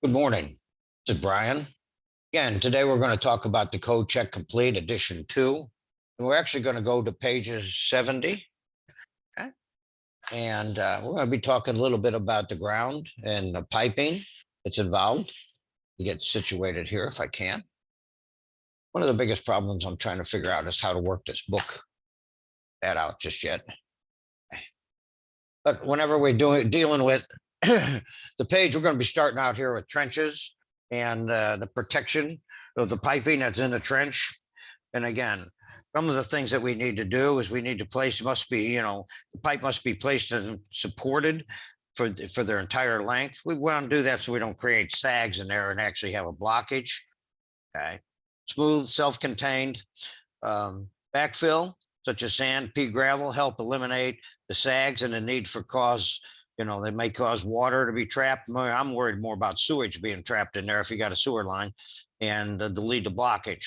Good morning. This is Brian. Again, today we're going to talk about the Code Check Complete Edition 2. And we're actually going to go to pages 70. Okay. And we're going to be talking a little bit about the ground and the piping that's involved. To get situated here if I can. One of the biggest problems I'm trying to figure out is how to work this book. That out just yet. But whenever we're dealing with the page, we're going to be starting out here with trenches and the protection of the piping that's in the trench. And again, some of the things that we need to do is we need to place, the pipe must be placed and supported for their entire length. We want to do that so we don't create sags in there and actually have a blockage. Okay. Smooth, self-contained backfill, such as sand, pea gravel, help eliminate the sags and the need for they may cause water to be trapped. I'm worried more about sewage being trapped in there if you got a sewer line and to lead to blockage.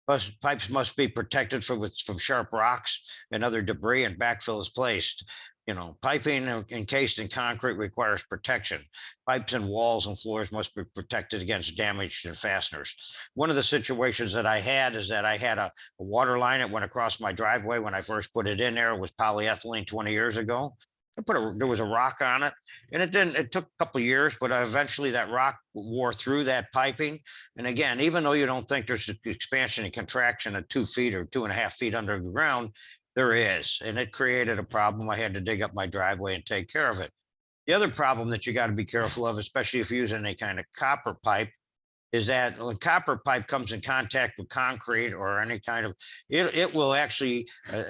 Plus, pipes must be protected from sharp rocks and other debris, and backfill is placed. Piping encased in concrete requires protection. Pipes and walls and floors must be protected against damage to fasteners. One of the situations that I had is that I had a water line that went across my driveway when I first put it in there. It was polyethylene 20 years ago. There was a rock on it, and it took a couple of years, but eventually that rock wore through that piping. And again, even though you don't think there's expansion and contraction at 2 feet or 2.5 feet under the ground, there is, and it created a problem. I had to dig up my driveway and take care of it. The other problem that you got to be careful of, especially if you're using any kind of copper pipe, is that when copper pipe comes in contact with concrete or any kind of, it will actually,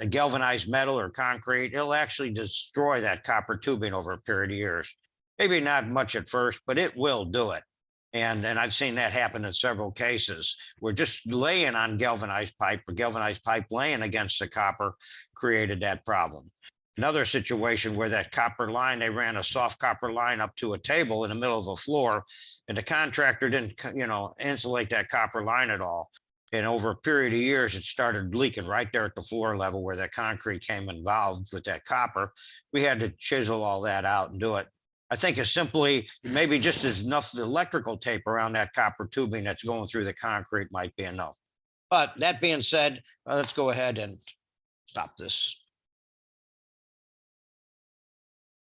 galvanized metal or concrete, it'll actually destroy that copper tubing over a period of years. Maybe not much at first, but it will do it. And I've seen that happen in several cases where just laying on galvanized pipe or galvanized pipe laying against the copper created that problem. Another situation where that copper line, they ran a soft copper line up to a table in the middle of a floor, and the contractor didn't, insulate that copper line at all. And over a period of years, it started leaking right there at the floor level where that concrete came involved with that copper. We had to chisel all that out and do it. I think it's simply maybe just as enough electrical tape around that copper tubing that's going through the concrete might be enough. But that being said, let's go ahead and stop this.